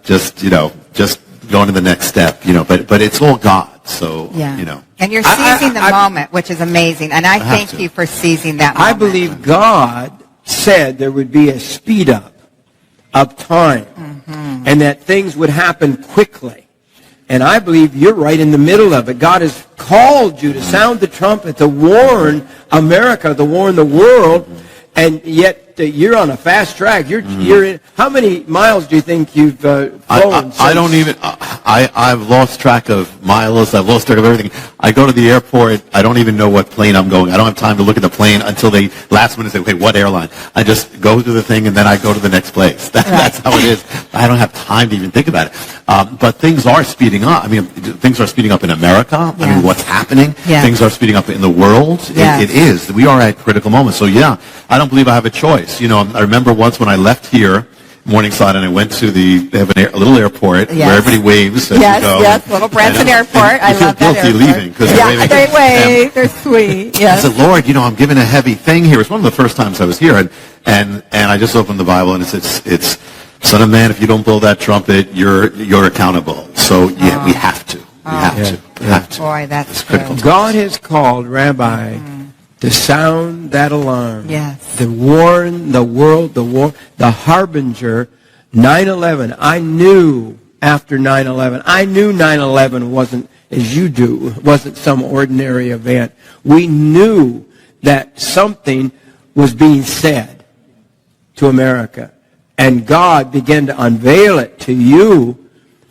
just going to the next step, but it's all God. So, And you're seizing the moment, which is amazing. And I thank you for seizing that moment. I believe God said there would be a speed up of time and that things would happen quickly. And I believe you're right in the middle of it. God has called you to sound the trumpet, to warn America, to warn the world, and yet you're on a fast track. You're in, how many miles do you think you've flown? I don't even. I've lost track of miles. I've lost track of everything. I go to the airport. I don't even know what plane I'm going. I don't have time to look at the plane until they last minute say, "Okay, what airline?" I just go to the thing and then I go to the next place. That's how it is. I don't have time to even think about it. But things are speeding up. I mean, things are speeding up in America. I mean, what's happening? Things are speeding up in the world. It is. We are at critical moments. So I don't believe I have a choice. I remember once when I left here, Morningside, and I went to they have a little airport where everybody waves as you go. Yes, little Branson Airport. I love that airport. You feel guilty leaving because they wave. They're sweet. Yes. I said, Lord, I'm given a heavy thing here. It's one of the first times I was here, and I just opened the Bible, and it's Son of Man, if you don't blow that trumpet, you're accountable. So we have to. We have to. Boy, that's critical. God has called Rabbi to sound that alarm. Yes. To warn the world, the harbinger. 9/11. I knew after 9/11. I knew 9/11 wasn't, as you do, wasn't some ordinary event. We knew that something was being said to America. And God began to unveil it to you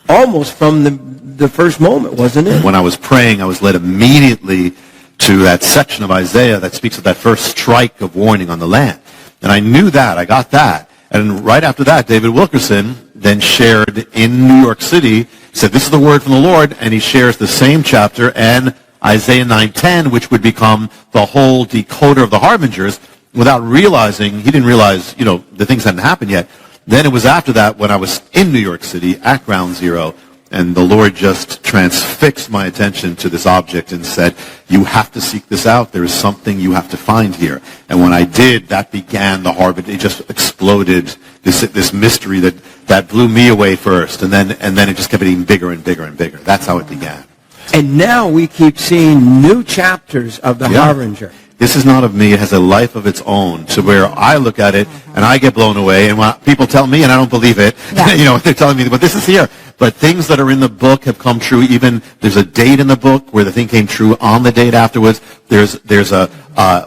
almost from the first moment, wasn't it? When I was praying, I was led immediately to that section of Isaiah that speaks of that first strike of warning on the land. And I knew that. I got that. And right after that, David Wilkerson then shared in New York City, said, this is the word from the Lord, and he shares the same chapter and Isaiah 9:10, which would become the whole decoder of the harbingers, without realizing, he didn't realize, the things hadn't happened yet. Then it was after that when I was in New York City at Ground Zero, and the Lord just transfixed my attention to this object and said, you have to seek this out. There is something you have to find here. And when I did, that began the harbinger. It just exploded, this mystery that blew me away first. And then it just kept getting bigger and bigger and bigger. That's how it began. And now we keep seeing new chapters of the harbinger. This is not of me. It has a life of its own, to where I look at it and I get blown away. And when people tell me, and I don't believe it, they're telling me, but this is here. But things that are in the book have come true. Even there's a date in the book where the thing came true on the date afterwards. There's a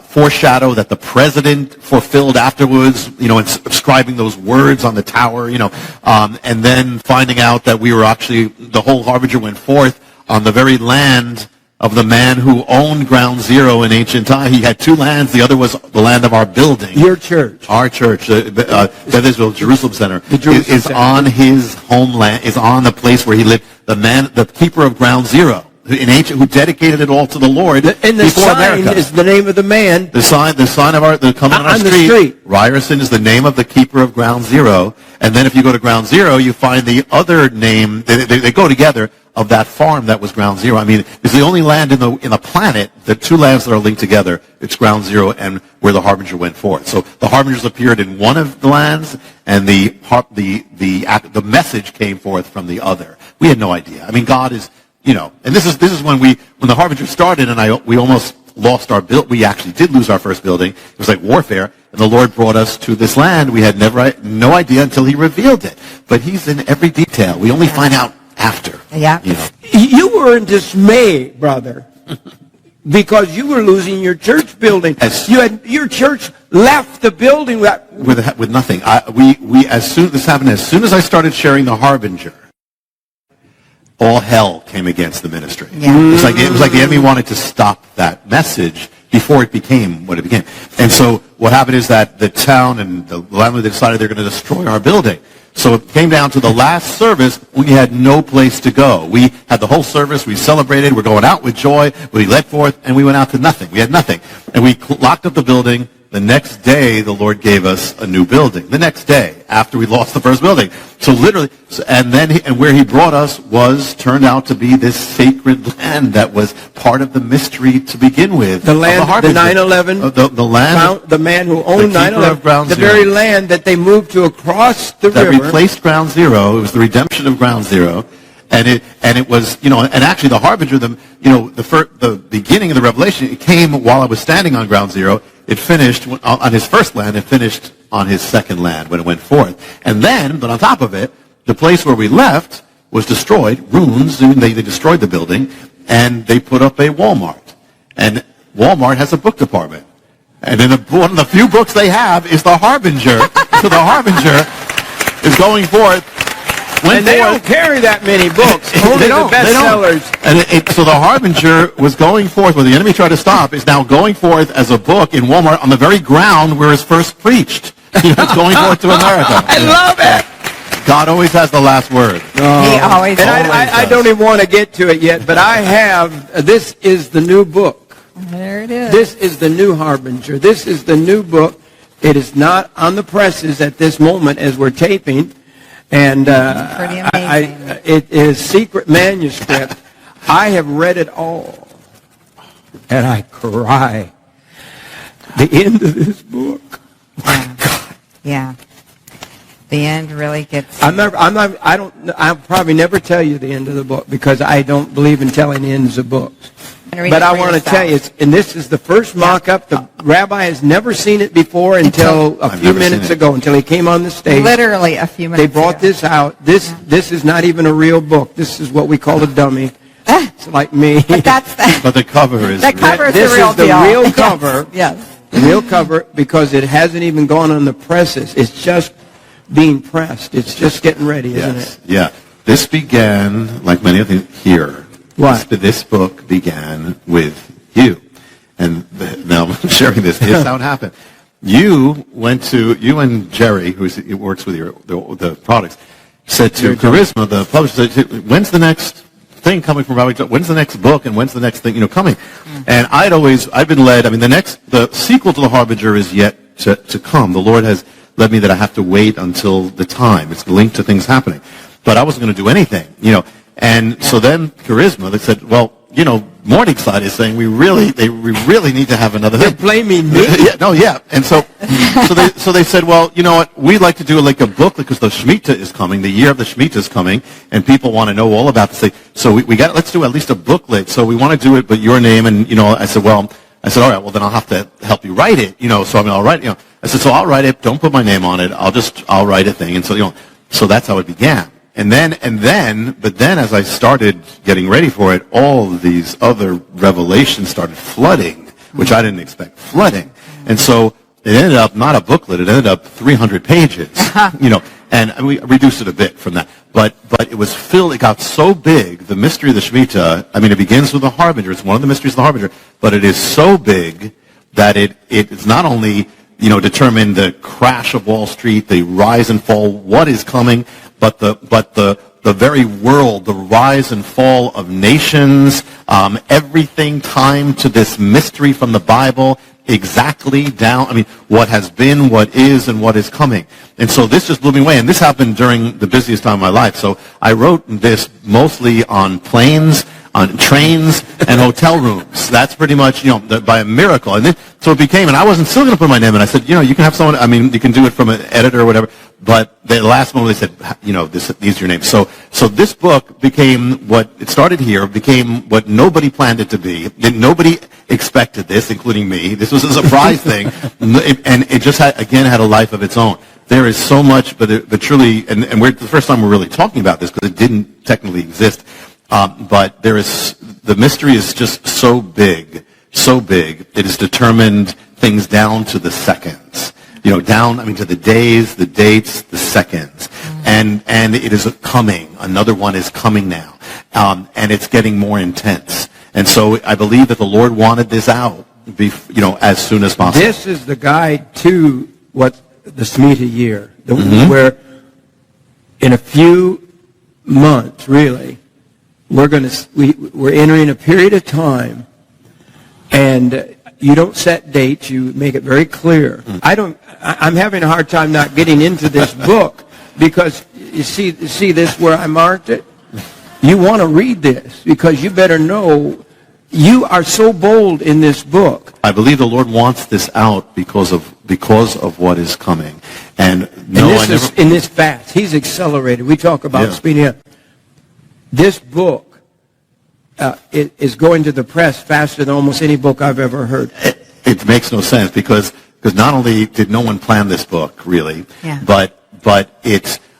foreshadow that the president fulfilled afterwards, inscribing those words on the tower, and then finding out that we were actually, the whole harbinger went forth on the very land of the man who owned Ground Zero in ancient time. He had two lands. The other was the land of our building. Your church. Our church, Beth Israel Jerusalem Center, is on his homeland, is on the place where he lived. The keeper of Ground Zero, who dedicated it all to the Lord. And the sign America is the name of the man. The sign of the coming on our street. Ryerson is the name of the keeper of Ground Zero. And then if you go to Ground Zero, you find the other name. They go together. Of that farm that was Ground Zero. I mean, it's the only land in the planet, the two lands that are linked together. It's Ground Zero and where the harbinger went forth. So the harbingers appeared in one of the lands, and the message came forth from the other. We had no idea. I mean, God is, and this is when the harbinger started, and we almost lost our build. We actually did lose our first building. It was like warfare, and the Lord brought us to this land. We had no idea until He revealed it. But He's in every detail. We only find out after. Yeah. You were in dismay, brother, because you were losing your church building. Your church left the building with nothing. As soon as I started sharing the harbinger, all hell came against the ministry. Yeah. It was like the enemy wanted to stop that message before it became what it became. And so what happened is that the town and the landlord decided they're going to destroy our building. So it came down to the last service. We had no place to go. We had the whole service. We celebrated. We're going out with joy. We led forth, and we went out to nothing. We had nothing. And we locked up the building, The next day, the Lord gave us a new building. The next day, after we lost the first building. So literally, and where he brought us turned out to be this sacred land that was part of the mystery to begin with. The land, the 9/11, the land, the man who owned 9/11, the very land that they moved to across the river. That replaced Ground Zero. It was the redemption of Ground Zero. And it was, and actually the harbinger, the beginning of the revelation, it came while I was standing on Ground Zero. It finished on his first land. It finished on his second land when it went forth. And then, but on top of it, the place where we left was destroyed, ruins. They destroyed the building, and they put up a Walmart. And Walmart has a book department. And one of the few books they have is the Harbinger. So the Harbinger is going forth. And they don't carry that many books. Only the bestsellers. And so the Harbinger was going forth, where the enemy tried to stop, is now going forth as a book in Walmart on the very ground where it's first preached. It's going forth to America. I love it. God always has the last word. He always And I don't even want to get to it yet, but I have, this is the new book. There it is. This is the new Harbinger. This is the new book. It is not on the presses at this moment as we're taping. And pretty amazing. It is secret manuscript. I have read it all, and I cry. The end of this book. Yeah. Yeah. The end really gets. I'll probably never tell you the end of the book because I don't believe in telling the ends of books. But I want to tell you, and this is the first mock-up. The rabbi has never seen it before until a few minutes ago, until he came on the stage. Literally a few minutes ago. They brought this out. This is not even a real book. This is what we call a dummy. It's like me. But but the cover is the cover is this the real is the deal. real cover. Yes. The real cover, because it hasn't even gone on the presses. It's just being pressed. It's just getting ready, isn't it? Yeah. This began, like many of things here. What? This book began with you. And now I'm sharing this. Here's how it happened. You and Jerry, who works with the products, said to Charisma, the publisher, said, when's the next thing coming from Rabbi John? When's the next book and when's the next thing coming? And I've been led, the sequel to the Harbinger is yet to come. The Lord has led me that I have to wait until the time. It's linked to things happening. But I wasn't going to do anything, And so then Charisma, they said, well, Morningside is saying we really need to have another thing. They're blaming me? Yeah. And so they said, well, you know what, we'd like to do like a book because the Shemitah is coming, the year of the Shemitah is coming, and people want to know all about this thing. So let's do at least a booklet. So we want to do it, but your name, and, I said, all right, well then I'll have to help you write it, so I'll write, I said, so I'll write it, don't put my name on it, I'll write a thing. And so, so that's how it began. But then as I started getting ready for it, all of these other revelations started flooding, which I didn't expect, flooding. And so it ended up not a booklet, it ended up 300 pages, and we reduced it a bit from that. But it was filled, it got so big, the mystery of the Shemitah, it begins with the Harbinger, it's one of the mysteries of the Harbinger, but it is so big that it's not only, determined the crash of Wall Street, the rise and fall, what is coming, but the very world, the rise and fall of nations, everything timed to this mystery from the Bible, exactly down, what has been, what is, and what is coming. And so this just blew me away, and this happened during the busiest time of my life. So I wrote this mostly on planes, on trains, and hotel rooms. That's pretty much, by a miracle. And then, so it became, and I wasn't still going to put my name in. I said, you can have someone, you can do it from an editor or whatever. But the last moment they said, these are your names. So this book became it started here, became what nobody planned it to be. Nobody expected this, including me. This was a surprise thing. And it just had a life of its own. There is so much, but truly, and we're the first time we're really talking about this because it didn't technically exist. But the mystery is just so big. It has determined things down to the seconds. Down, to the days, the dates, the seconds. And it is coming. Another one is coming now. And it's getting more intense. And so I believe that the Lord wanted this out, as soon as possible. This is the guide to what the Shemitah year, where in a few months, really, we're entering a period of time, and you don't set dates. You make it very clear. I'm having a hard time not getting into this book because you see this where I marked it? You want to read this because you better know you are so bold in this book. I believe the Lord wants this out because of what is coming. And in this fast, he's accelerated. We talk about speeding up. This book is going to the press faster than almost any book I've ever heard. It makes no sense because not only did no one plan this book, really, but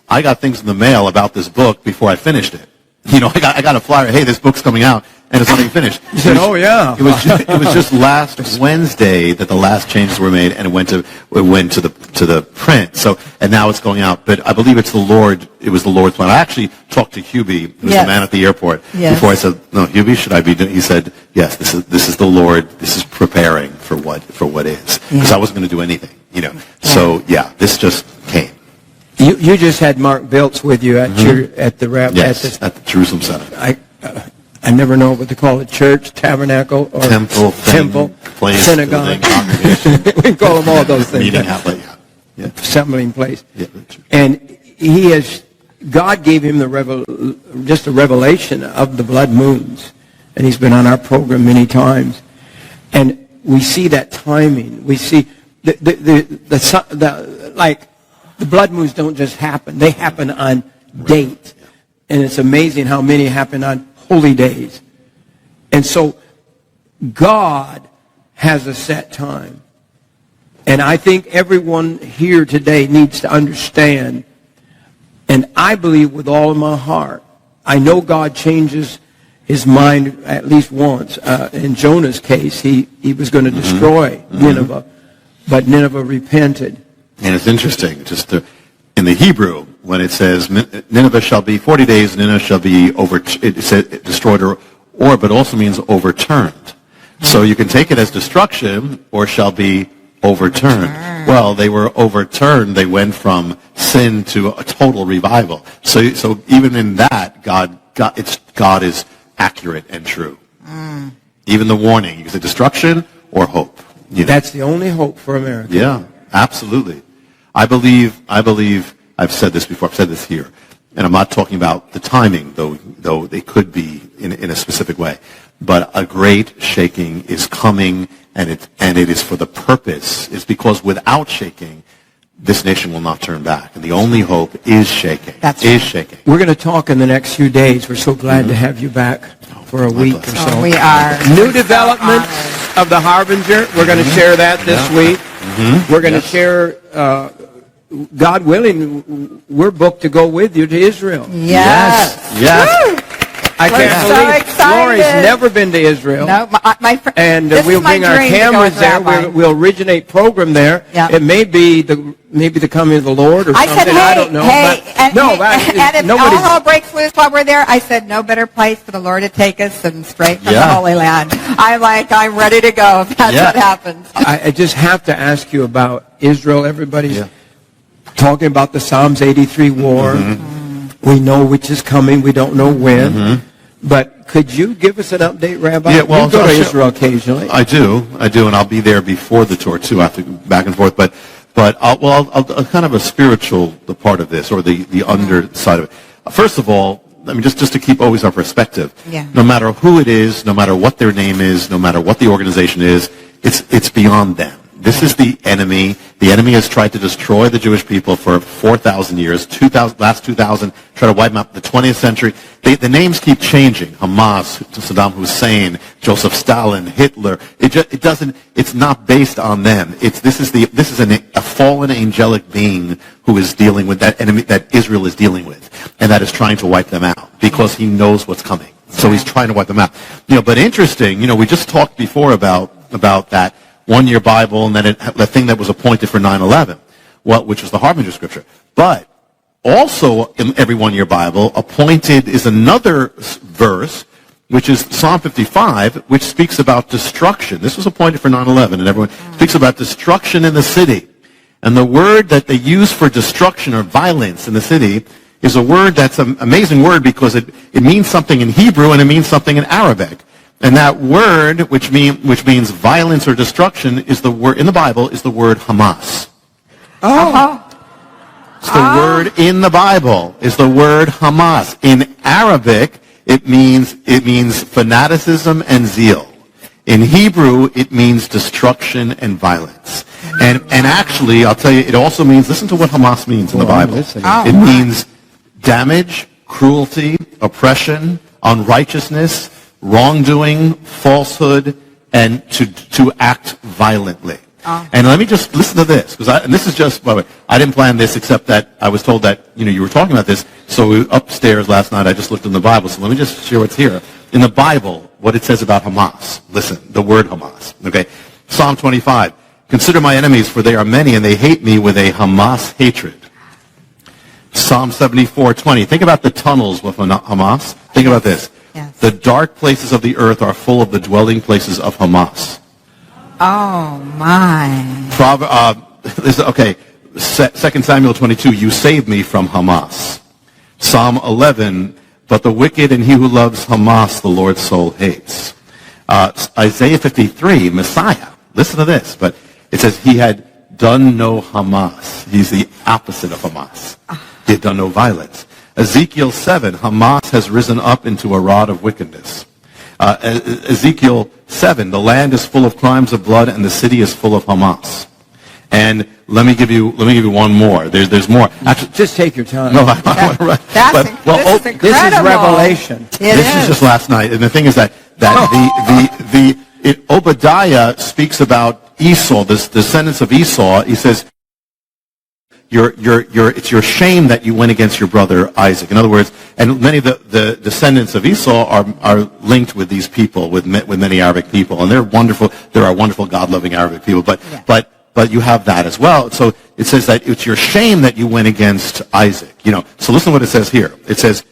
I got things in the mail about this book before I finished it. You know, I got a flyer, hey, this book's coming out, and it's not even finished. You said, oh, yeah. It was just last Wednesday that the last changes were made, and it went to the print. So, and now it's going out. But I believe it was the Lord's plan. I actually talked to Hubie, who's the man at the airport, before I said, no, Hubie, should I be doing? He said, yes, this is the Lord. This is preparing for what is. Because I wasn't going to do anything, you know. So, this just came. You just had Mark Biltz with you at at the Jerusalem Center. I never know what to call it: church, tabernacle, or temple, place, synagogue. Building, we can call them all those things. Meeting outlet, assembling place. And God gave him just a revelation of the blood moons, and he's been on our program many times. And we see that timing. We see the blood moons don't just happen. They happen on date. And it's amazing how many happen on holy days. And so God has a set time. And I think everyone here today needs to understand, and I believe with all of my heart, I know God changes his mind at least once. In Jonah's case, he was going to destroy Nineveh, but Nineveh repented. And it's interesting, in the Hebrew, when it says Nineveh shall be 40 days, Nineveh shall be destroyed but also means overturned. So you can take it as destruction or shall be overturned. Well, they were overturned. They went from sin to a total revival. So even in that, God is accurate and true. Even the warning, you say destruction or hope. You know? That's the only hope for America. Yeah, absolutely. I believe, I've said this before, I've said this here, and I'm not talking about the timing, though they could be in a specific way, but a great shaking is coming, and it is for the purpose. It's because without shaking, this nation will not turn back, and the only hope is shaking. Shaking. We're going to talk in the next few days. We're so glad to have you back for a week or so. We are. New developments of the Harbinger. We're going to share that this week. We're going to share, God willing, we're booked to go with you to Israel. Yes. I can't believe Lori's never been to Israel. No, my friend. And we'll bring our cameras there. We'll originate program there. Yep. It may be the coming of the Lord or something. I said, I don't know. And if all hell breaks loose while we're there, I said, no better place for the Lord to take us than straight from the Holy Land. I'm ready to go if that's what happens. I just have to ask you about Israel. Everybody's talking about the Psalms 83 war. We know which is coming. We don't know when. But could you give us an update, Rabbi? Yeah, well, you go to Israel occasionally. I do, and I'll be there before the tour too. I have to go back and forth, but I'll kind of a spiritual part of this, or the underside of it. First of all, I mean, just to keep always our perspective. No matter who it is, no matter what their name is, no matter what the organization is, it's beyond them. This is the enemy. The enemy has tried to destroy the Jewish people for 4,000 years, last 2,000, try to wipe them out in the 20th century. The names keep changing. Hamas, Saddam Hussein, Joseph Stalin, Hitler. It's not based on them. This is a fallen angelic being who is dealing with that enemy that Israel is dealing with, and that is trying to wipe them out because he knows what's coming. So he's trying to wipe them out. But interesting, we just talked before about that one-year Bible, and then the thing that was appointed for 9/11, which was the Harbinger scripture. But also in every one-year Bible, appointed is another verse, which is Psalm 55, which speaks about destruction. This was appointed for 9/11, and everyone speaks about destruction in the city. And the word that they use for destruction or violence in the city is a word that's an amazing word because it means something in Hebrew and it means something in Arabic. And that word, which means violence or destruction, is the word in the Bible is the word Hamas. Oh. It's the word in the Bible is the word Hamas. In Arabic, it means fanaticism and zeal. In Hebrew, it means destruction and violence. And actually, I'll tell you, it also means, listen to what Hamas means in the Bible. It means damage, cruelty, oppression, unrighteousness, wrongdoing, falsehood, and to act violently. And let me just listen to this, and this is just, by the way, I didn't plan this except that I was told that, you were talking about this, so upstairs last night I just looked in the Bible, so let me just share what's here. In the Bible, what it says about Hamas. Listen, the word Hamas, okay? Psalm 25, consider my enemies, for they are many, and they hate me with a Hamas hatred. Psalm 74:20, think about the tunnels with Hamas. Think about this. Yes. The dark places of the earth are full of the dwelling places of Hamas. Oh, my. Okay, 2 Samuel 22, you saved me from Hamas. Psalm 11, but the wicked and he who loves Hamas, the Lord's soul hates. Isaiah 53, Messiah. Listen to this, but it says he had done no Hamas. He's the opposite of Hamas. He had done no violence. Ezekiel 7, Hamas has risen up into a rod of wickedness. Ezekiel 7, the land is full of crimes of blood and the city is full of Hamas. And let me give you one more. There's more. Actually, just take your time. No, This is incredible. This is Revelation. This is just last night. And the thing is that Obadiah speaks about Esau, the descendants of Esau. He says, it's your shame that you went against your brother Isaac. In other words, and many of the descendants of Esau are linked with these people, with many Arabic people, and they're wonderful. There are wonderful, God-loving Arabic people, but you have that as well. So it says that it's your shame that you went against Isaac. So listen to what it says here. It says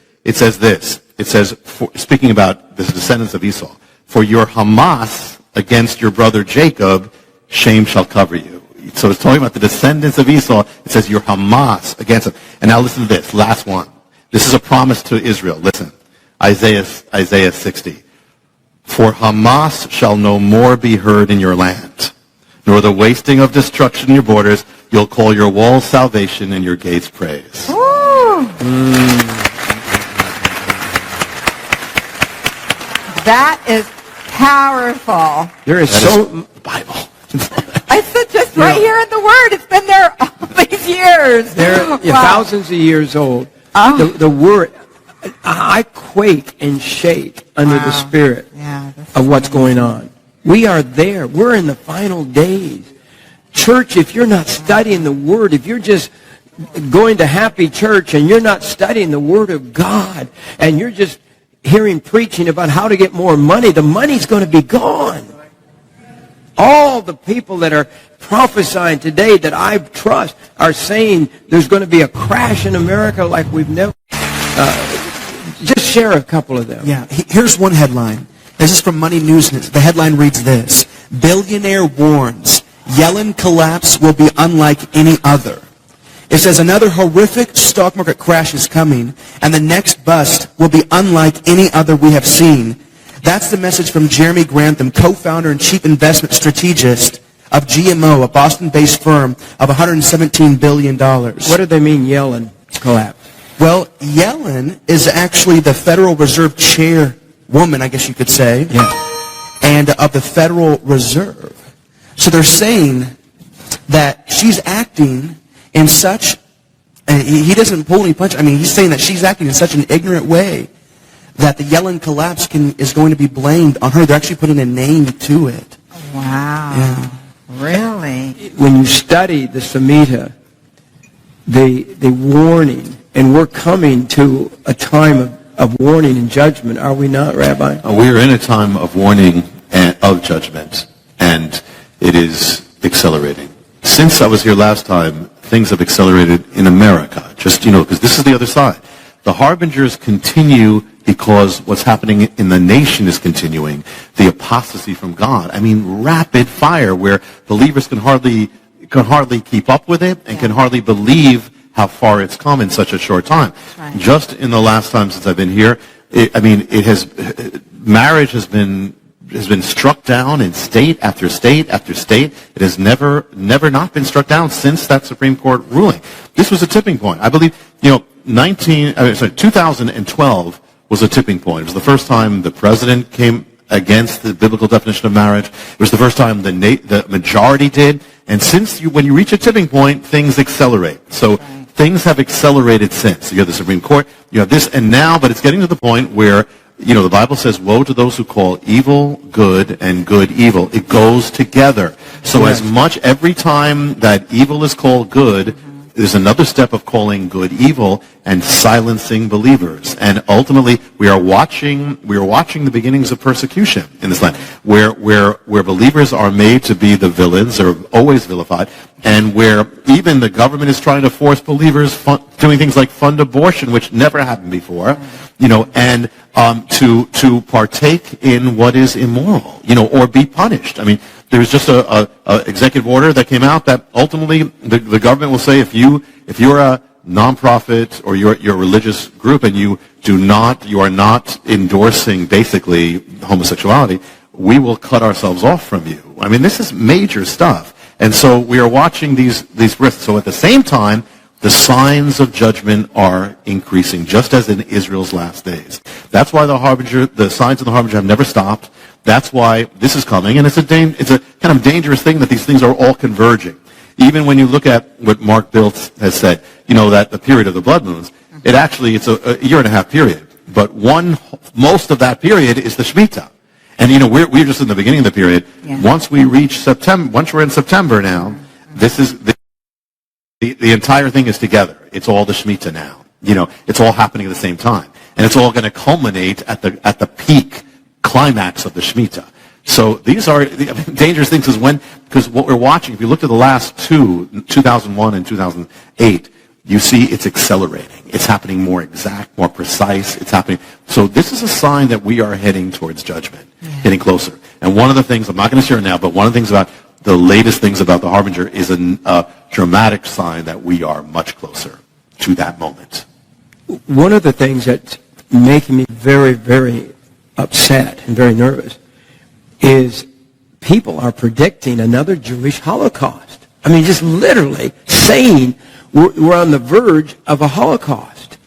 this. It says, speaking about the descendants of Esau, for your Hamas against your brother Jacob, shame shall cover you. So it's talking about the descendants of Esau. It says your Hamas against them. And now listen to this, last one. This is a promise to Israel. Listen, Isaiah 60. For Hamas shall no more be heard in your land, nor the wasting of destruction in your borders. You'll call your walls salvation and your gates praise. That is powerful. There is Bible. It's just right here in the Word. It's been there all these years. They're thousands of years old. The Word, I quake and shake under the Spirit of what's going on. We are there. We're in the final days. Church, if you're not studying the Word, if you're just going to happy church and you're not studying the Word of God, and you're just hearing preaching about how to get more money, the money's going to be gone. All the people that are prophesying today that I trust are saying there's going to be a crash in America like we've never. Just share a couple of them. Yeah, here's one headline. This is from Money News. The headline reads this: Billionaire warns Yellen collapse will be unlike any other. It says another horrific stock market crash is coming, and the next bust will be unlike any other we have seen. That's the message from Jeremy Grantham, co-founder and chief investment strategist of GMO, a Boston-based firm of $117 billion. What do they mean, Yellen collapse? Well, Yellen is actually the Federal Reserve chairwoman, I guess you could say, and of the Federal Reserve. So they're saying that she's acting in such, he doesn't pull any punches. I mean, he's saying that she's acting in such an ignorant way that the Yellen collapse is going to be blamed on her. They're actually putting a name to it. Wow. Yeah. Really? When you study the Samhita, the warning, and we're coming to a time of warning and judgment, are we not, Rabbi? We are in a time of warning and of judgment, and it is accelerating. Since I was here last time, things have accelerated in America, just, because this is the other side. The harbingers continue because what's happening in the nation is continuing. The apostasy from God. I mean, rapid fire where believers can hardly keep up with it and can hardly believe how far it's come in such a short time. Right. Just in the last time since I've been here, marriage has been has been struck down in state after state after state. It has never not been struck down since that Supreme Court ruling. This was a tipping point. I believe, 2012 was a tipping point. It was the first time the president came against the biblical definition of marriage. It was the first time the majority did. And when you reach a tipping point, things accelerate. So things have accelerated since. You have the Supreme Court, you have this, and now, but it's getting to the point where, the Bible says, woe to those who call evil good and good evil. It goes together. So as much every time that evil is called good, there's another step of calling good evil and silencing believers. And ultimately, we are watching the beginnings of persecution in this land, where believers are made to be the villains, or always vilified, and where even the government is trying to force believers doing things like fund abortion, which never happened before, and to partake in what is immoral, or be punished. I mean, there was just a executive order that came out that ultimately the government will say, if you're a nonprofit or you're a religious group and you are not endorsing basically homosexuality, we will cut ourselves off from you. I mean, this is major stuff. And so we are watching these risks. So at the same time, the signs of judgment are increasing, just as in Israel's last days. That's why the signs of the harbinger have never stopped. That's why this is coming, and it's a kind of dangerous thing that these things are all converging. Even when you look at what Mark Biltz has said, that the period of the blood moons, it's a year and a half period. But most of that period is the Shemitah. And, we're just in the beginning of the period. Yeah. Once we reach September, once we're in September now, this is the entire thing is together. It's all the Shemitah now. It's all happening at the same time. And it's all going to culminate at the peak climax of the Shemitah. So these are dangerous things because what we're watching, if you look at the last 2001 and 2008, you see it's accelerating. It's happening more exact, more precise. It's happening. So this is a sign that we are heading towards judgment, getting closer. And one of the things, I'm not going to share now, but one of the things about the latest things about the harbinger is a dramatic sign that we are much closer to that moment. One of the things that's making me very, very upset and very nervous is people are predicting another Jewish Holocaust. I mean, just literally saying we're on the verge of a Holocaust.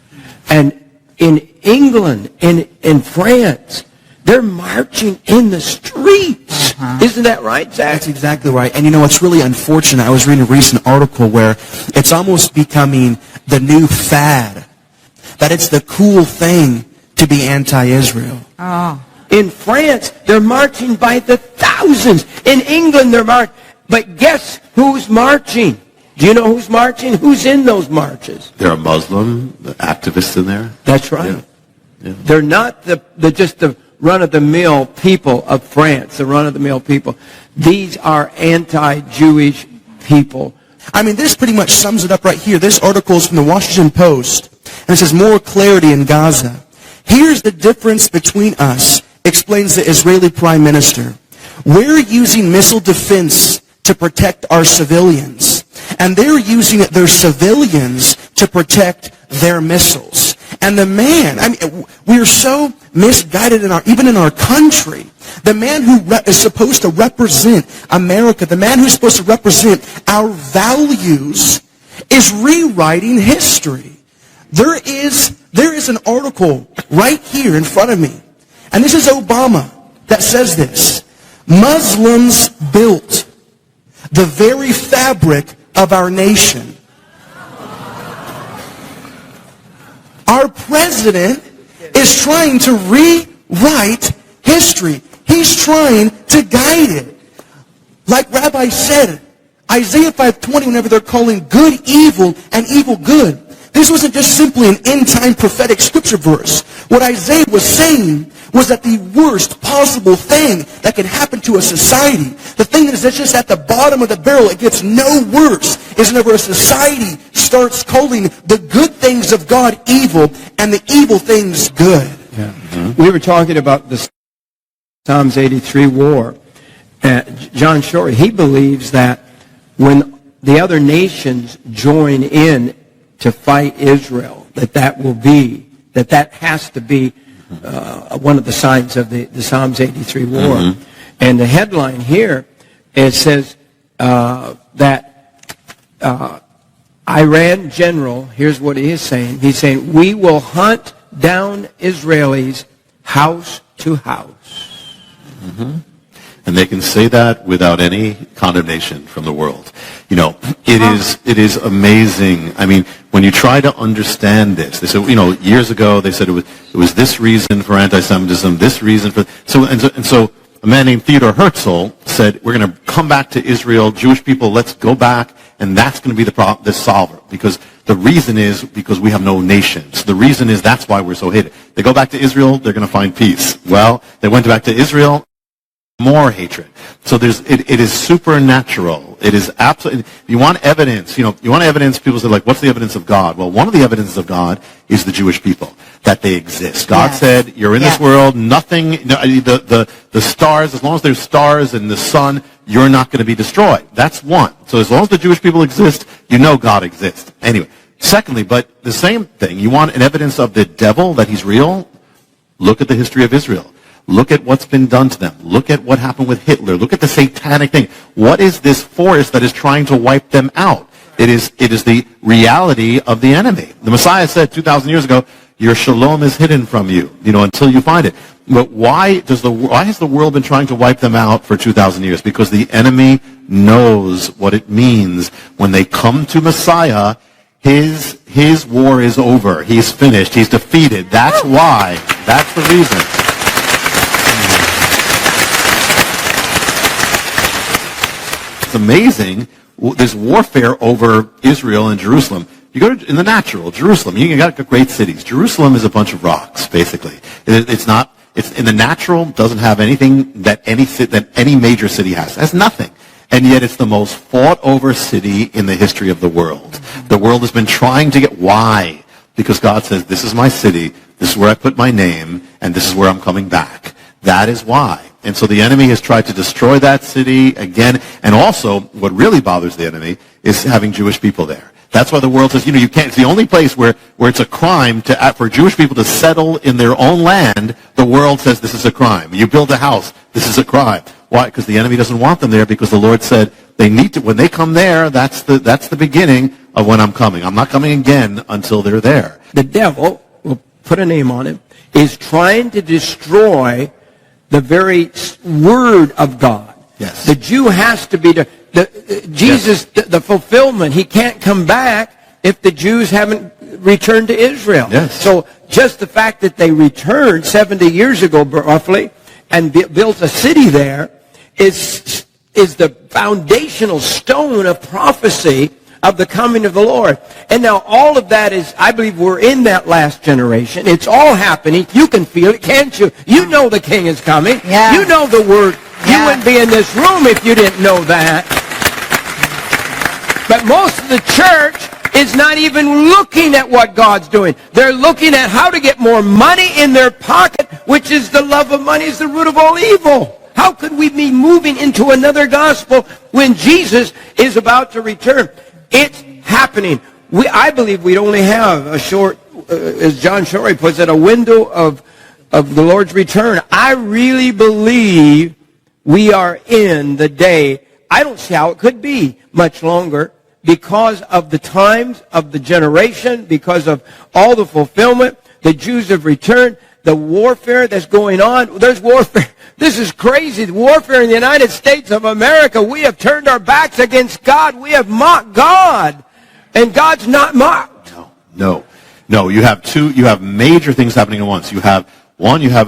And in England, in France, they're marching in the streets. Isn't that right, Zach? That's exactly right. And what's really unfortunate, I was reading a recent article where it's almost becoming the new fad, that it's the cool thing to be anti-Israel. Oh. In France, they're marching by the thousands. In England, they're marching. But guess who's marching? Do you know who's marching? Who's in those marches? There are Muslim activists in there. That's right. Yeah. Yeah. They're not just the run-of-the-mill people of France, the run-of-the-mill people. These are anti-Jewish people. I mean, this pretty much sums it up right here. This article is from the Washington Post, and it says, more clarity in Gaza. Here's the difference between us, explains the Israeli Prime Minister. We're using missile defense to protect our civilians, and they're using their civilians to protect their missiles. And the man, we're so misguided even in our country. The man who is supposed to represent America, the man who's supposed to represent our values, is rewriting history. There is an article right here in front of me, and this is Obama, that says this: Muslims built the very fabric of our nation. Our president is trying to rewrite history. He's trying to guide it. Like Rabbi said, Isaiah 5:20, whenever they're calling good evil and evil good, this wasn't just simply an end-time prophetic scripture verse. What Isaiah was saying was that the worst possible thing that can happen to a society, the thing that is just at the bottom of the barrel, it gets no worse, is whenever a society starts calling the good things of God evil and the evil things good. Yeah. Mm-hmm. We were talking about the Psalms 83 war. John Shorey, he believes that when the other nations join in to fight Israel, that has to be one of the signs of the Psalms 83 war. And the headline here, it says that Iran general, here's what he is saying. He's saying, we will hunt down Israelis house to house. And they can say that without any condemnation from the world. You know, it is amazing. I mean, when you try to understand this, they said, you know, years ago they said it was this reason for anti-Semitism, this reason for so a man named Theodor Herzl said, we're going to come back to Israel, Jewish people, let's go back, and that's going to be the solver, because the reason is because we have no nations. The reason is that's why we're so hated. They go back to Israel, they're going to find peace. Well, they went back to Israel, more hatred. So it is supernatural. It is absolutely, you want evidence, you want evidence, people say like, what's the evidence of God? Well, one of the evidences of God is the Jewish people, that they exist. God said, you're in this world, nothing, the stars, as long as there's stars and the sun, you're not going to be destroyed. That's one. So as long as the Jewish people exist, you know God exists. Anyway, secondly, but the same thing, you want an evidence of the devil, that he's real? Look at the history of Israel. Look at what's been done to them. Look at what happened with Hitler. Look at the satanic thing. What is this force that is trying to wipe them out? It is the reality of the enemy. The Messiah said 2,000 years ago, your shalom is hidden from you, until you find it. But why has the world been trying to wipe them out for 2,000 years? Because the enemy knows what it means when they come to Messiah. His war is over. He's finished. He's defeated. That's why. That's the reason. It's amazing. There's warfare over Israel and Jerusalem. You go in the natural, Jerusalem, you got great cities. Jerusalem is a bunch of rocks, basically. It's in the natural, doesn't have anything that any major city has. It has nothing. And yet it's the most fought over city in the history of the world. The world has been trying to get, why? Because God says, this is my city, this is where I put my name, and this is where I'm coming back. That is why. And so the enemy has tried to destroy that city again. And also, what really bothers the enemy is having Jewish people there. That's why the world says, you can't, it's the only place where it's a crime for Jewish people to settle in their own land. The world says this is a crime. You build a house, this is a crime. Why? Because the enemy doesn't want them there, because the Lord said they need to, when they come there, that's the beginning of when I'm coming. I'm not coming again until they're there. The devil, we'll put a name on him, is trying to destroy the very word of God. Yes. The Jew has to be Jesus, the fulfillment. He can't come back if the Jews haven't returned to Israel. Yes. So just the fact that they returned 70 years ago, roughly, and built a city there is the foundational stone of prophecy of the coming of the Lord. And now all of that is, I believe we're in that last generation. It's all happening. You can feel it, can't you? You know the King is coming. Yeah. You know the Word. Yeah. You wouldn't be in this room if you didn't know that. But most of the church is not even looking at what God's doing. They're looking at how to get more money in their pocket, which is the love of money is the root of all evil. How could we be moving into another gospel when Jesus is about to return? It's happening. I believe we'd only have a short, as John Shorey puts it, a window of the Lord's return. I really believe we are in the day. I don't see how it could be much longer because of the times of the generation, because of all the fulfillment. The Jews have returned. The warfare that's going on. There's warfare. This is crazy. The warfare in the United States of America. We have turned our backs against God. We have mocked God. And God's not mocked. No. You have major things happening at once. You have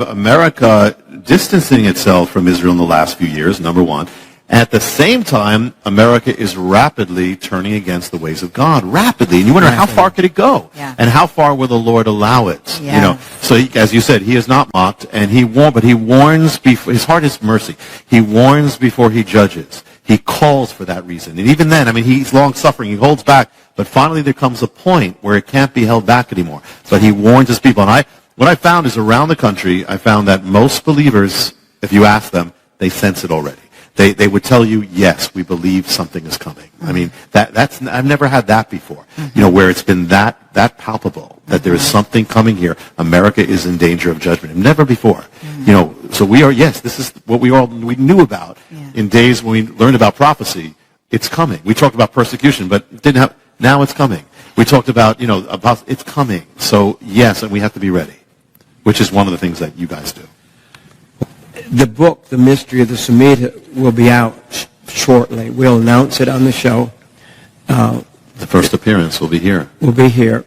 America distancing itself from Israel in the last few years, number one. At the same time, America is rapidly turning against the ways of God. Rapidly. And you wonder, how far could it go? Yeah. And how far will the Lord allow it? Yeah. So as you said, he is not mocked, and he warns before, his heart is mercy. He warns before he judges. He calls for that reason. And even then, he's long-suffering. He holds back. But finally there comes a point where it can't be held back anymore. But he warns his people. And what I found is around the country, I found that most believers, if you ask them, they sense it already. They would tell you, yes, we believe something is coming. I mean, that's I've never had that before. Where it's been that palpable that there is something coming here. America is in danger of judgment. Never before. So we are. Yes, this is what we knew about in days when we learned about prophecy. It's coming. We talked about persecution, but didn't have. Now it's coming. We talked about about it's coming. So yes, and we have to be ready, which is one of the things that you guys do. The book, The Mystery of the Shemitah, will be out shortly. We'll announce it on the show. The first appearance will be here. We'll be here.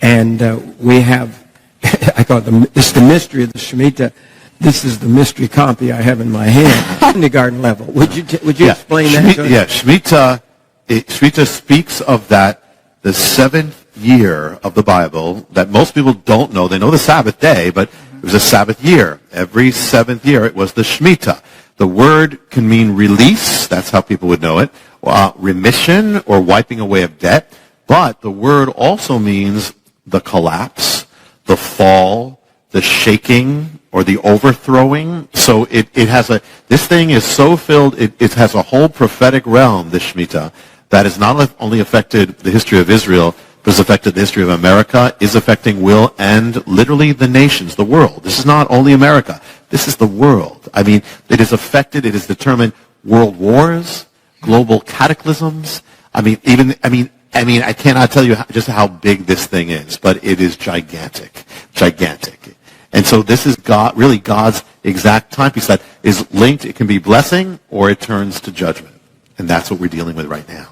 And we have, it's The Mystery of the Shemitah. This is the mystery copy I have in my hand, kindergarten level. Would you explain that to us? Yeah, Shemitah speaks of that, the seventh year of the Bible that most people don't know. They know the Sabbath day, but it was a Sabbath year. Every seventh year, it was the Shemitah. The word can mean release. That's how people would know it. Remission or wiping away of debt. But the word also means the collapse, the fall, the shaking, or the overthrowing. So this thing is so filled, it has a whole prophetic realm, this Shemitah, that has not only affected the history of Israel, but has affected the history of America, will, and literally the nations, the world. This is not only America. This is the world. I mean, it has determined world wars, global cataclysms. I cannot tell you just how big this thing is, but it is gigantic. Gigantic. And so this is God's exact timepiece that is linked. It can be blessing or it turns to judgment. And that's what we're dealing with right now.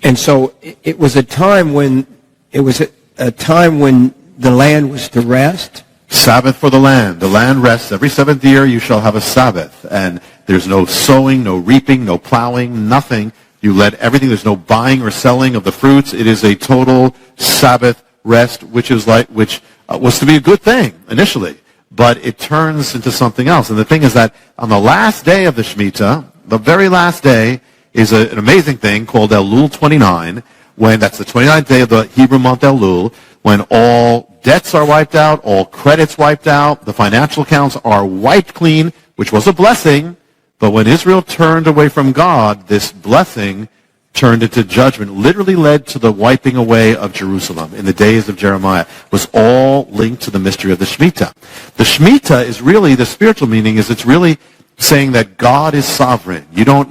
And so it was a time when the land was to rest. Sabbath for the land. The land rests. Every seventh year you shall have a Sabbath. And there's no sowing, no reaping, no plowing, nothing. You let everything. There's no buying or selling of the fruits. It is a total Sabbath rest, which was to be a good thing initially. But it turns into something else. And the thing is that on the last day of the Shemitah, the very last day, is an amazing thing called Elul 29, that's the 29th day of the Hebrew month Elul, when all debts are wiped out, all credits wiped out, the financial accounts are wiped clean, which was a blessing, but when Israel turned away from God, this blessing turned into judgment, literally led to the wiping away of Jerusalem in the days of Jeremiah, was all linked to the mystery of the Shemitah. The Shemitah is really, the spiritual meaning is it's really saying that God is sovereign. You go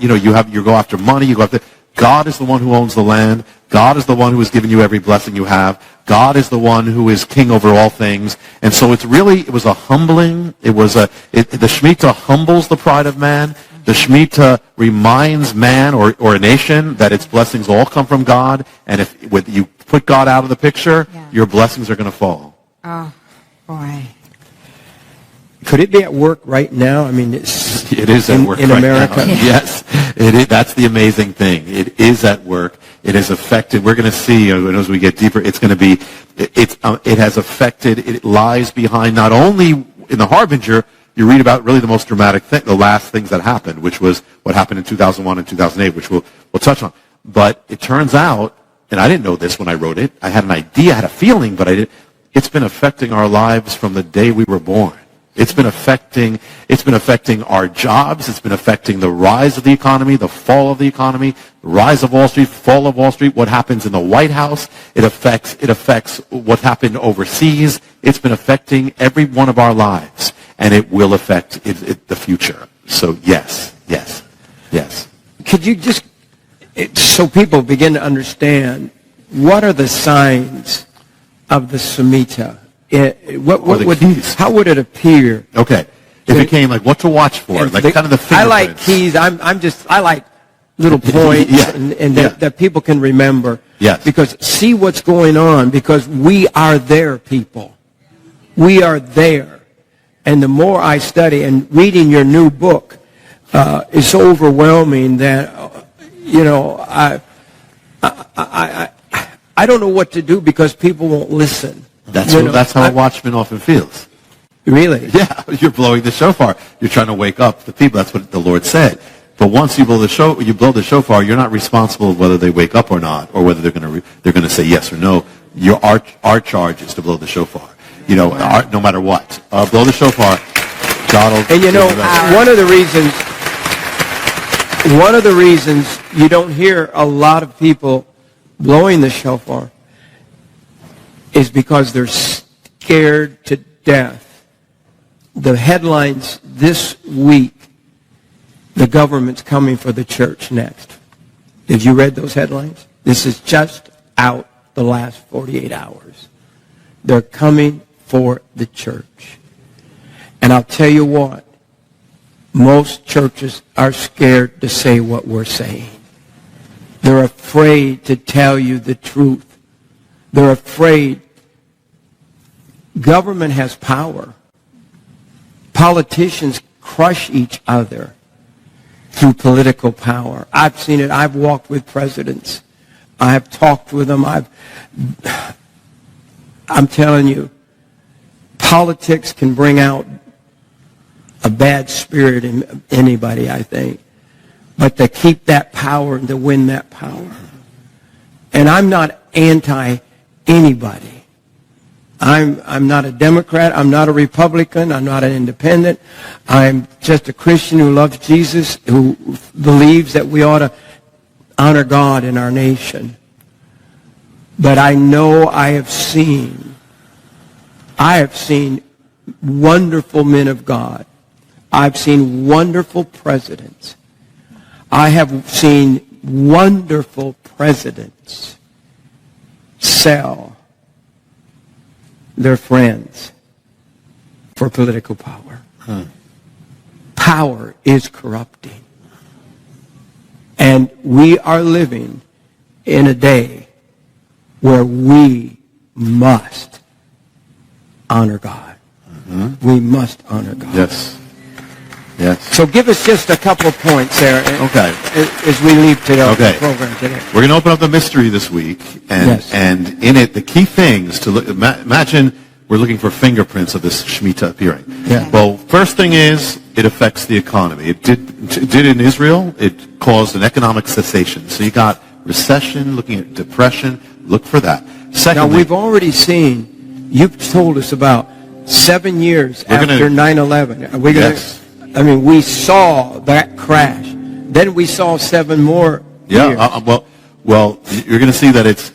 after money, God is the one who owns the land. God is the one who has given you every blessing you have. God is the one who is king over all things. And so it was a humbling, the Shemitah humbles the pride of man. The Shemitah reminds man or a nation that its blessings all come from God. And if you put God out of the picture, your blessings are going to fall. Oh, boy. Could it be at work right now? I mean, it is at work in right America. Now. Yes, it is. That's the amazing thing. It is at work. It has affected. We're going to see as we get deeper. It's going to be. It has affected. It lies behind not only in the Harbinger. You read about really the most dramatic thing, the last things that happened, which was what happened in 2001 and 2008, which we'll touch on. But it turns out, and I didn't know this when I wrote it. I had an idea, I had a feeling, but I didn't. It's been affecting our lives from the day we were born. It's been affecting our jobs. It's been affecting the rise of the economy, the fall of the economy, the rise of Wall Street, fall of Wall Street, what happens in the White House. It affects what happened overseas. It's been affecting every one of our lives, and it will affect the future. So yes. Could you just, so people begin to understand, what are the signs of the Shemitah? How would it appear? Okay. It became like what to watch for, kind of the fingerprints. I like keys. I like little points that people can remember. Yes. Because see what's going on, because we are there, people. We are there. And the more I study, and reading your new book is so overwhelming that, I don't know what to do because people won't listen. That's how a watchman often feels. Really? Yeah, you're blowing the shofar. You're trying to wake up the people. That's what the Lord said. But once you blow the shofar, you're not responsible whether they wake up or not, or whether they're going to say yes or no. Our charge is to blow the shofar. No matter what, blow the shofar. God will. And one of the reasons One of the reasons you don't hear a lot of people blowing the shofar is because they're scared to death. The headlines this week, the government's coming for the church next. Have you read those headlines? This is just out the last 48 hours. They're coming for the church. And I'll tell you what, most churches are scared to say what we're saying. They're afraid to tell you the truth. They're afraid. Government has power. Politicians crush each other through political power. I've seen it. I've walked with presidents. I have talked with them. I'm telling you, politics can bring out a bad spirit in anybody, I think. But to keep that power and to win that power. And I'm not anti-anybody. I'm not a Democrat. I'm not a Republican. I'm not an independent. I'm just a Christian who loves Jesus, who believes that we ought to honor God in our nation. But I know I have seen wonderful men of God. I've seen wonderful presidents. I have seen wonderful presidents sell their friends for political power. Power is corrupting. And we are living in a day where we must honor God. We must honor God. Yes. Yes. So give us just a couple of points there as we leave today, the program today. We're going to open up the mystery this week, and in it, the key things to look. Imagine we're looking for fingerprints of this Shemitah appearing. Yeah. Well, first thing is, it affects the economy. It did in Israel. It caused an economic cessation. So you got recession, looking at depression. Look for that. Secondly, now, we've already seen, you've told us about 7 years after 9/11. Yes. I mean, we saw that crash. Then we saw 7 more years. Well, you're going to see that it's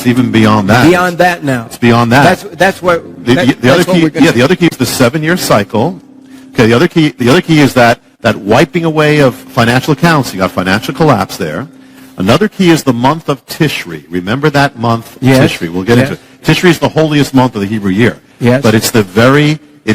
even beyond that. Beyond that now. It's beyond that. That's what the other key is the 7-year cycle. Okay, the other key is that wiping away of financial accounts. You got financial collapse there. Another key is the month of Tishri. Remember that month, Tishri. We'll get into it. Tishri is the holiest month of the Hebrew year. Yes. But it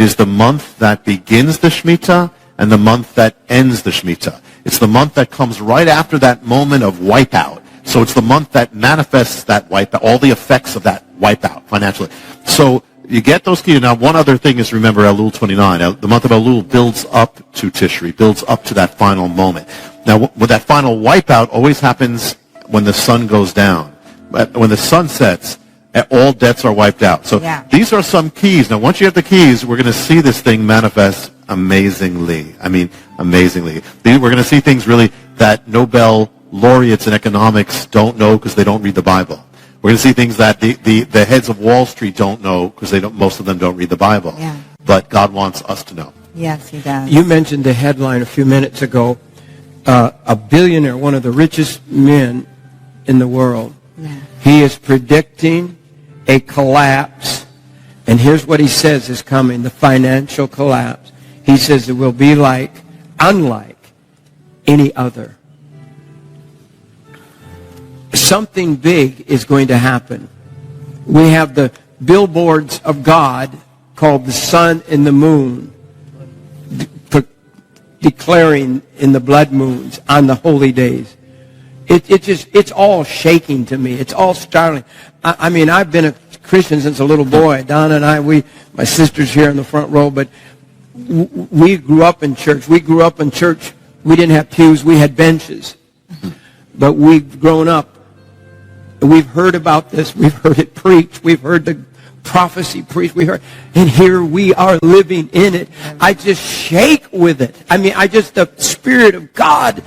is the month that begins the Shemitah and the month that ends the Shemitah. It's the month that comes right after that moment of wipeout. So it's the month that manifests that wipeout, all the effects of that wipeout financially. So you get those keys. Now, one other thing is, remember Elul 29. The month of Elul builds up to Tishri, builds up to that final moment. Now, with that final wipeout always happens when the sun goes down. When the sun sets, all debts are wiped out. So these are some keys. Now, once you have the keys, we're going to see this thing manifest amazingly. I mean, amazingly. We're going to see things really that Nobel laureates in economics don't know because they don't read the Bible. We're going to see things that the heads of Wall Street don't know because most of them don't read the Bible. Yeah. But God wants us to know. Yes, he does. You mentioned the headline a few minutes ago. A billionaire, one of the richest men in the world, he is predicting a collapse. And here's what he says is coming, the financial collapse. He says it will be unlike any other. Something big is going to happen. We have the billboards of God called the sun and the moon, declaring in the blood moons on the holy days. It's all shaking to me. It's all startling. I mean, I've been a Christian since a little boy. Donna and I, my sister's here in the front row, but we grew up in church. We didn't have pews. We had benches. But we've grown up. We've heard about this. We've heard it preached. We've heard the prophecy preached. And here we are living in it. I just shake with it. I mean, the Spirit of God.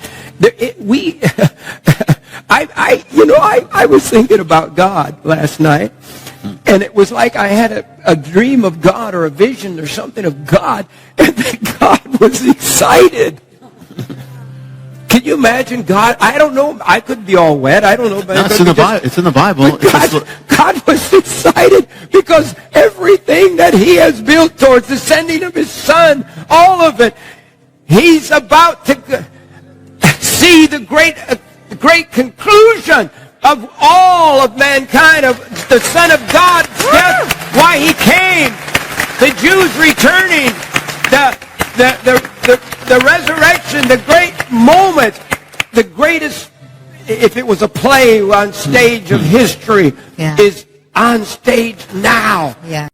I was thinking about God last night, and it was like I had a dream of God or a vision or something of God, and that God was excited. Can you imagine God? I don't know. I could be all wet. I don't know. No, it's in the Bible. It's in the Bible. God was excited because everything that he has built towards the sending of his son, all of it, he's about to see the great conclusion of all of mankind, of the Son of God's death, why he came, the Jews returning, the resurrection, the great moment, the greatest, if it was a play on stage of history, is on stage now. Yeah.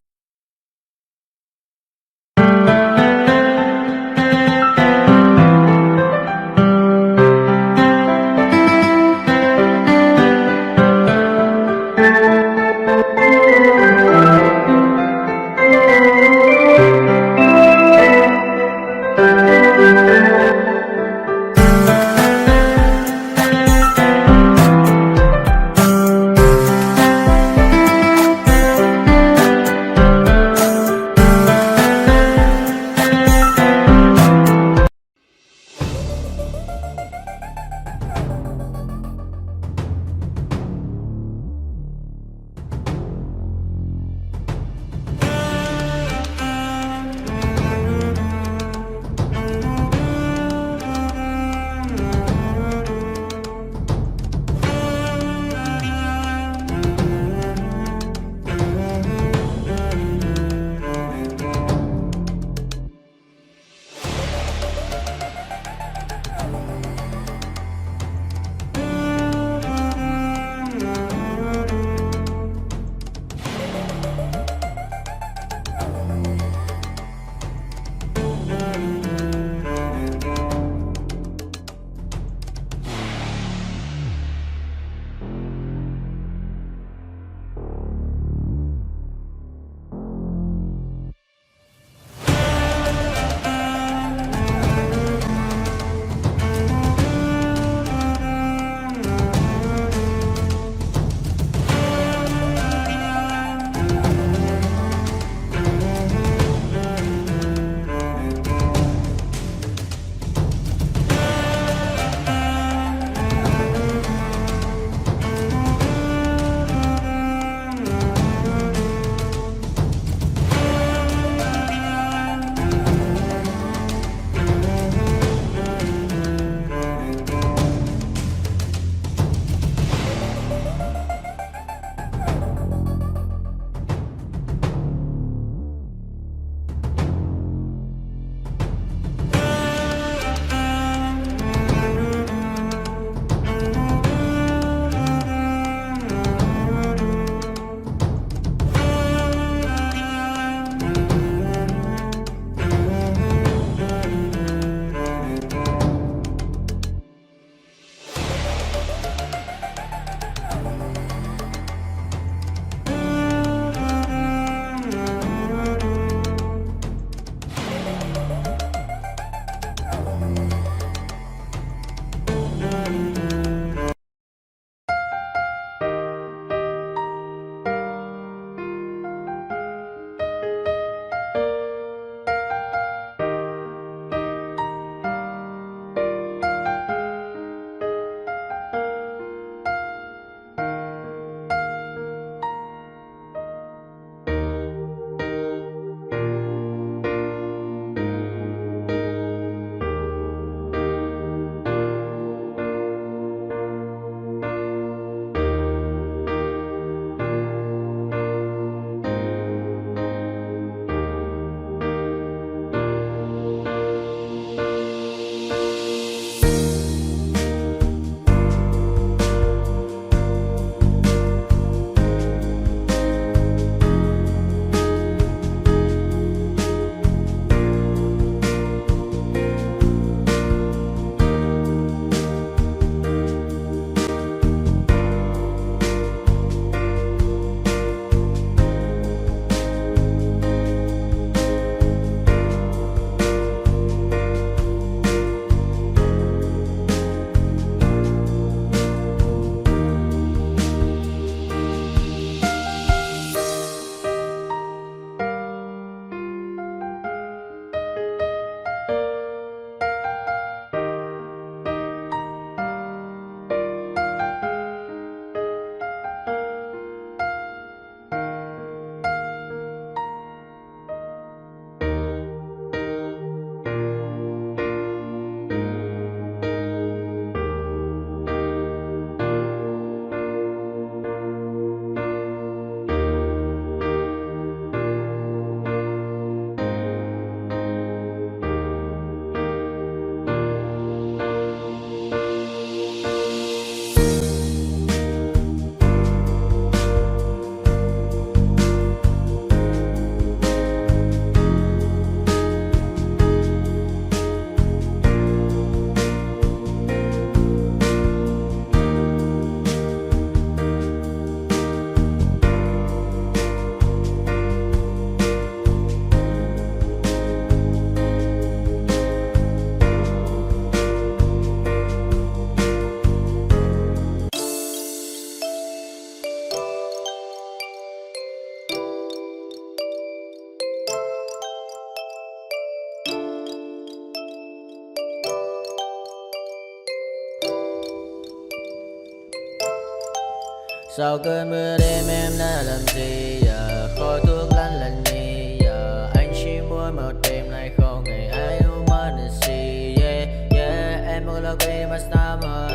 Sau cơn mưa đêm em đã làm gì giờ, khói thuốc lăn lạnh nhì giờ, anh chỉ muốn một đêm này không ngày ai ôm anh gì. Yeah yeah, em muốn là quê mà sao mà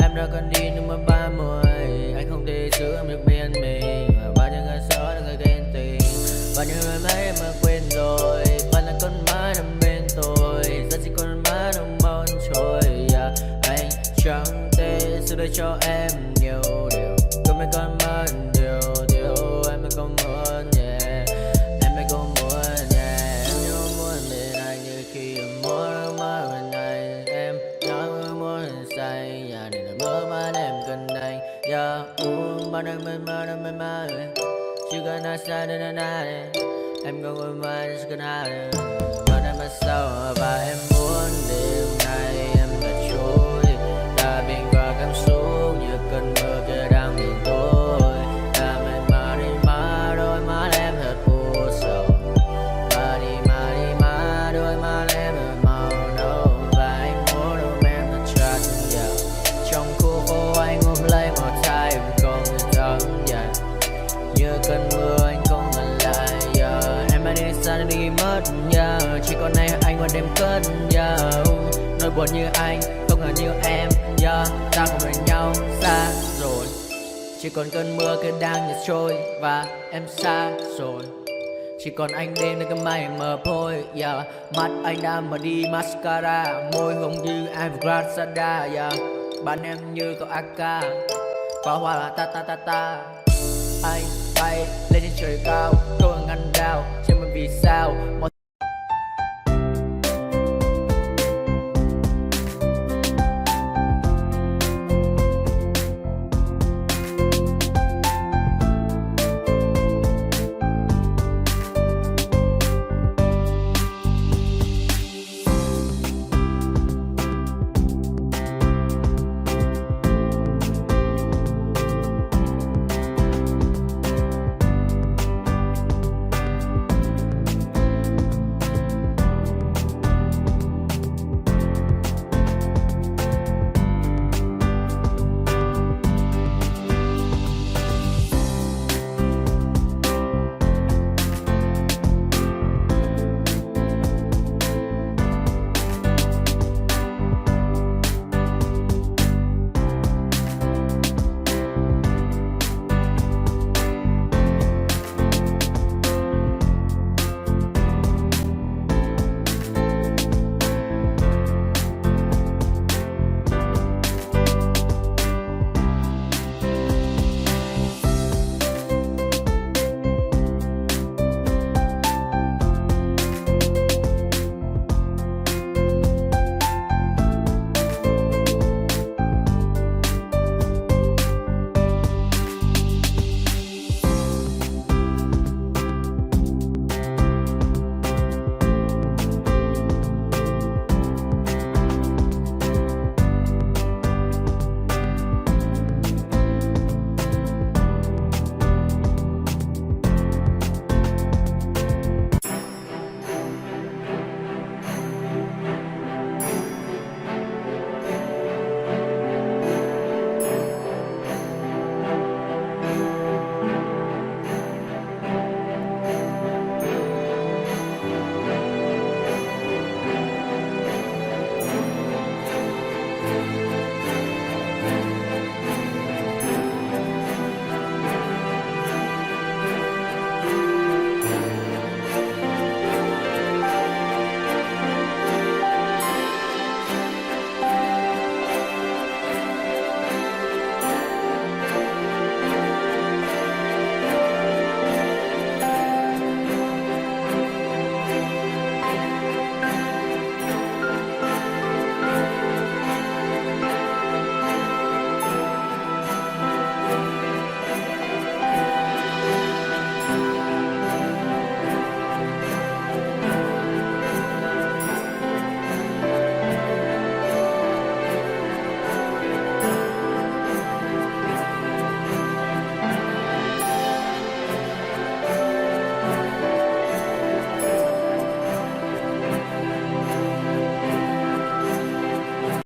em đã cần đi nhưng mà 30, anh không thể giữ em được bên mình. Và bao nhiêu ngày gió là người ghen tình, bao nhiêu người mấy em mà quên rồi, vẫn là con má nằm bên tôi, rất chỉ con má nằm mòn trôi. Yeah, anh chẳng thể giữ được cho em nhiều điều, còn mấy con má điều em mới có muốn. Yeah, em mới có muốn. Yeah, em nhớ muốn bên anh như khi em muốn mơ bên anh, em nhớ muốn say. Yeah, này là mơ mà em cần anh. Yeah, mà đang mơ chỉ cần ai sai đến anh ai, em không ngồi mãi chỉ cần ai mà em bắt sau. Và em muốn đêm nay em đã trôi, đã biển qua cảm xúc như cơn mưa kia đang nhìn tôi. Đã mệt mà đi má đôi má em thật u sầu, và đi má đôi má em thật màu nâu. Và anh muốn ôm em thật chặt vào trong khu phố, anh ôm lấy một tay em không thấm dài như cơn mưa anh không ngần lại. Em đã đi xa nên đi mất. Chỉ còn này anh còn đêm cất. Nỗi buồn như anh không ngờ như em. Ta không bên nhau xa rồi, chỉ còn cơn mưa kia đang nhạt trôi và em xa rồi. Chỉ còn anh đêm nơi cái mây mờ phôi. Mắt anh đã mở đi mascara, môi hồng như Evergrande. Bạn em như cậu AK, pháo hoa là ta ta ta ta. Anh bay lên trên trời cao, tôi ngăn đao trên một vì sao.